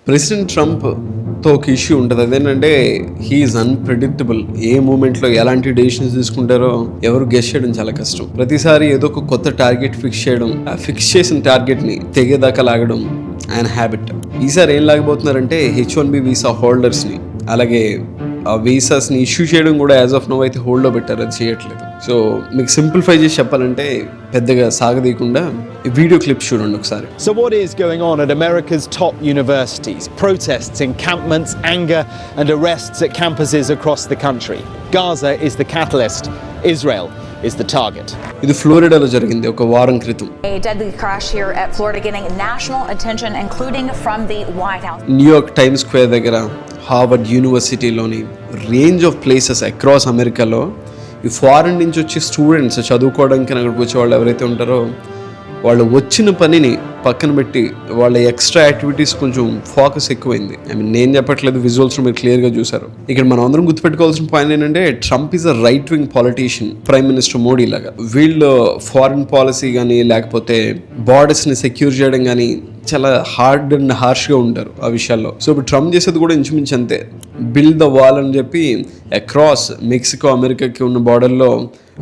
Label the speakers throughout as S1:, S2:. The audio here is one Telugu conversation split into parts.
S1: ప్రెసిడెంట్ ట్రంప్తో ఒక ఇష్యూ ఉంటుంది, అదేంటంటే హీఈస్ అన్ప్రెడిక్టబుల్. ఏ మూమెంట్లో ఎలాంటి డెసిషన్స్ తీసుకుంటారో ఎవరు గెస్ చేయడం చాలా కష్టం. ప్రతిసారి ఏదో ఒక కొత్త టార్గెట్ ఫిక్స్ చేయడం, ఆ ఫిక్స్ చేసిన టార్గెట్ని తెగేదాకా లాగడం ఆయన హ్యాబిట్. ఈసారి ఏం లాగబోతున్నారంటే H1B వీసా హోల్డర్స్ని, అలాగే ఆ వీసాస్ని ఇష్యూ చేయడం కూడా యాజ్ ఆఫ్ నౌ అయితే హోల్డ్లో పెట్టారు, అది చేయట్లేదు. సో మీకు సింప్లిఫై చేసి చెప్పాలంటే పెద్దగా సాగదీయకుండా ఈ వీడియో క్లిప్స్ చూడండి ఒకసారి.
S2: So what is going on at America's top universities? Protests, encampments, anger and arrests at campuses across the country. Gaza is the catalyst. Israel is the target.
S1: ఇది ఫ్లోరిడాలో జరిగింది ఒక వారం క్రితం.
S3: A deadly crash here at Florida getting national attention including from the White House.
S1: New York Times Square దగ్గర, హార్వర్డ్ యూనివర్సిటీలోని రేంజ్ ఆఫ్ ప్లేసెస్ అక్రాస్ అమెరికాలో ఈ ఫారెన్ నుంచి వచ్చి స్టూడెంట్స్ చదువుకోవడానికి అక్కడికి వచ్చే వాళ్ళు ఎవరైతే ఉంటారో వాళ్ళు వచ్చిన పనిని పక్కన పెట్టి వాళ్ళ ఎక్స్ట్రా యాక్టివిటీస్ కొంచెం ఫోకస్ ఎక్కువైంది. నేను చెప్పట్లేదు, విజువల్స్ మీరు క్లియర్గా చూసారు. ఇక్కడ మనం అందరం గుర్తుపెట్టుకోవాల్సిన పాయింట్ ఏంటంటే Trump is a right wing politician, prime minister Modi లాగా. వీళ్ళు ఫారిన్ పాలసీ కానీ లేకపోతే బార్డర్స్ని సెక్యూర్ చేయడం కానీ చాలా హార్డ్ అండ్ హార్ష్గా ఉంటారు ఆ విషయాల్లో. సో ఇప్పుడు ట్రంప్ చేసేది కూడా ఇంచుమించు అంతే. బిల్డ్ ద వాల్ అని చెప్పి అక్రాస్ మెక్సికో అమెరికాకి ఉన్న బార్డర్లో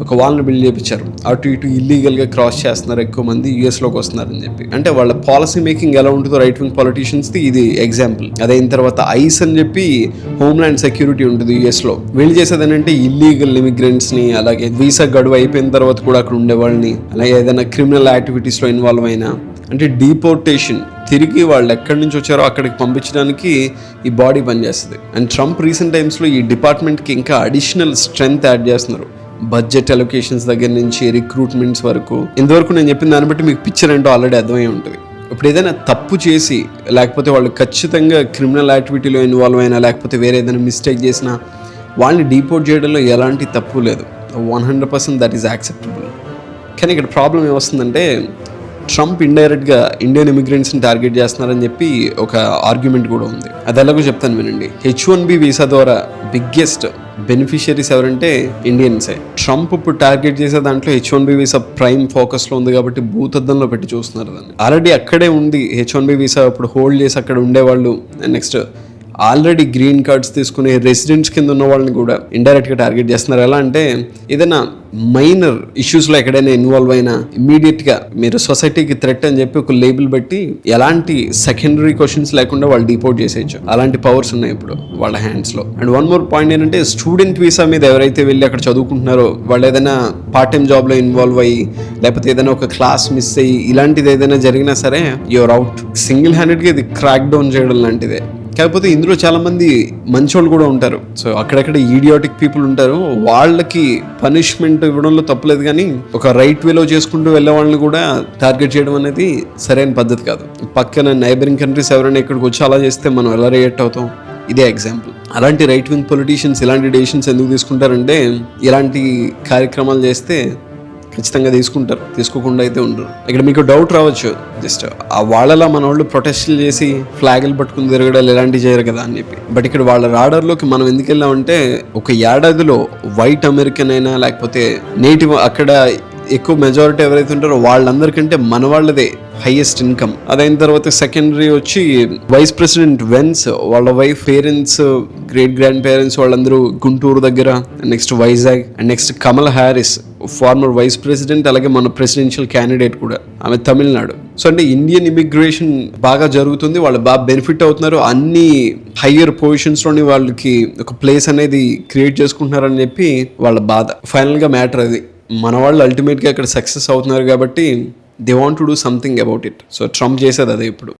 S1: ఒక వాల్ని బిల్డ్ చేయించారు. అటు ఇటు ఇల్లీగల్గా క్రాస్ చేస్తున్నారు, ఎక్కువ మంది యూఎస్లోకి వస్తున్నారని చెప్పి. అంటే వాళ్ళ పాలసీ మేకింగ్ ఎలా ఉంటుందో రైట్ వింగ్ పాలిటీషియన్స్ది ఇది ఎగ్జాంపుల్. అదైన తర్వాత ఐస్ అని చెప్పి హోమ్ల్యాండ్ సెక్యూరిటీ ఉంటుంది యూఎస్లో. వీళ్ళు చేసేది ఏంటంటే ఇల్లీగల్ ఇమిగ్రెంట్స్ని, అలాగే వీసా గడువు అయిపోయిన తర్వాత కూడా అక్కడ ఉండే వాళ్ళని, అలాగే ఏదైనా క్రిమినల్ యాక్టివిటీస్లో ఇన్వాల్వ్ అయినా, అంటే డీపోర్టేషన్, తిరిగి వాళ్ళు ఎక్కడి నుంచి వచ్చారో అక్కడికి పంపించడానికి ఈ బాడీ పనిచేస్తుంది. అండ్ ట్రంప్ రీసెంట్ టైమ్స్లో ఈ డిపార్ట్మెంట్కి ఇంకా అడిషనల్ స్ట్రెంగ్త్ యాడ్ చేస్తున్నారు. బడ్జెట్ అలొకేషన్స్ దగ్గర నుంచి రిక్రూట్మెంట్స్ వరకు. ఇంతవరకు నేను చెప్పిన దాన్ని బట్టి మీకు పిక్చర్ ఏంటో ఆల్రెడీ అర్థమై ఉంటుంది. ఇప్పుడు ఏదైనా తప్పు చేసి లేకపోతే వాళ్ళు ఖచ్చితంగా క్రిమినల్ యాక్టివిటీలో ఇన్వాల్వ్ అయినా లేకపోతే వేరే ఏదైనా మిస్టేక్ చేసినా వాళ్ళని డీపోర్ట్ చేయడంలో ఎలాంటి తప్పు లేదు. 100% దట్ ఈస్ యాక్సెప్టబుల్. కానీ ఇక్కడ ప్రాబ్లం ఏమొస్తుందంటే ట్రంప్ ఇండైరెక్ట్గా ఇండియన్ ఇమిగ్రెంట్స్ని టార్గెట్ చేస్తున్నారని చెప్పి ఒక ఆర్గ్యుమెంట్ కూడా ఉంది. అది ఎలాగో చెప్తాను వినండి. H1B వీసా ద్వారా బిగ్గెస్ట్ బెనిఫిషియరీస్ ఎవరంటే ఇండియన్సే. ట్రంప్ ఇప్పుడు టార్గెట్ చేసే దాంట్లో H1B వీసా ప్రైమ్ ఫోకస్లో ఉంది కాబట్టి భూతద్దంలో పెట్టి చూస్తున్నారు దాన్ని. ఆల్రెడీ అక్కడే ఉంది H1B వీసా ఇప్పుడు హోల్డ్ చేసి అక్కడ ఉండేవాళ్ళు, నెక్స్ట్ ఆల్రెడీ గ్రీన్ కార్డ్స్ తీసుకునే రెసిడెంట్స్ కింద ఉన్న వాళ్ళని కూడా ఇండైరెక్ట్గా టార్గెట్ చేస్తున్నారు. ఎలా అంటే ఏదైనా మైనర్ ఇష్యూస్లో ఎక్కడైనా ఇన్వాల్వ్ అయినా ఇమ్మీడియట్గా మీరు సొసైటీకి థ్రెట్ అని చెప్పి ఒక లేబుల్ పెట్టి ఎలాంటి సెకండరీ క్వశ్చన్స్ లేకుండా వాళ్ళు డిపోర్ట్ చేసేయచ్చు. అలాంటి పవర్స్ ఉన్నాయి ఇప్పుడు వాళ్ళ హ్యాండ్స్లో. అండ్ వన్ మోర్ పాయింట్ ఏంటంటే స్టూడెంట్ వీసా మీద ఎవరైతే వెళ్ళి అక్కడ చదువుకుంటున్నారో వాళ్ళు ఏదైనా పార్ట్ టైం జాబ్లో ఇన్వాల్వ్ అయ్యి లేకపోతే ఏదైనా ఒక క్లాస్ మిస్ అయ్యి ఇలాంటిది ఏదైనా జరిగినా సరే యువర్ అవుట్. సింగిల్ హ్యాండెడ్గా ఇది క్రాక్ డౌన్ చేయడం లాంటిదే. కాకపోతే ఇందులో చాలా మంది మంచోళ్ళు కూడా ఉంటారు. సో అక్కడక్కడ ఈడియాటిక్ పీపుల్ ఉంటారు, వాళ్ళకి పనిష్మెంట్ ఇవ్వడంలో తప్పలేదు. కానీ ఒక రైట్ వేలో చేసుకుంటూ వెళ్ళే వాళ్ళని కూడా టార్గెట్ చేయడం అనేది సరైన పద్ధతి కాదు. పక్కన నైబరింగ్ కంట్రీస్ ఎవరైనా ఇక్కడికి వచ్చి అలా చేస్తే మనం ఎలా రియాక్ట్ అవుతాం? ఇదే ఎగ్జాంపుల్. అలాంటి రైట్ వింగ్ పొలిటీషియన్స్ ఇలాంటి డెసిషన్స్ ఎందుకు తీసుకుంటారంటే ఇలాంటి కార్యక్రమాలు చేస్తే ఖచ్చితంగా తీసుకుంటారు, తీసుకోకుండా అయితే ఉండరు. ఇక్కడ మీకు డౌట్ రావచ్చు, జస్ట్ ఆ వాళ్ళలా మన వాళ్ళు ప్రొటెస్ట్లు చేసి ఫ్లాగులు పట్టుకుని తిరగడాలు ఇలాంటివి చేయరు కదా అని చెప్పి. బట్ ఇక్కడ వాళ్ళ రాడర్లోకి మనం ఎందుకు వెళ్ళామంటే ఒక ఏడాదిలో వైట్ అమెరికన్ అయినా లేకపోతే నేటివ్ అక్కడ ఎక్కువ మెజారిటీ ఎవరైతే ఉంటారో వాళ్ళందరికంటే మన వాళ్ళదే హైయెస్ట్ ఇన్కమ్. అదైన తర్వాత సెకండరీ వచ్చి వైస్ ప్రెసిడెంట్ వెన్స్ వాళ్ళ wife parents, great grand parents వాళ్ళందరూ గుంటూరు దగ్గర, next Vizag, and next Kamala Harris former vice president, అలాగే మన ప్రెసిడెన్షియల్ క్యాండిడేట్ కూడా, ఆమె తమిళనాడు. సో అంటే ఇండియన్ ఇమిగ్రేషన్ బాగా జరుగుతుంది, వాళ్ళు బాగా బెనిఫిట్ అవుతున్నారు, అన్ని హయ్యర్ పొజిషన్స్లోని వాళ్ళకి ఒక ప్లేస్ అనేది క్రియేట్ చేసుకుంటున్నారని చెప్పి వాళ్ళ బాధ. ఫైనల్గా మ్యాటర్ అది. మన వాళ్ళు అల్టిమేట్గా ఇక్కడ సక్సెస్ అవుతున్నారు కాబట్టి they want to do something about it. So Trump చేసేది అదే ఇప్పుడు.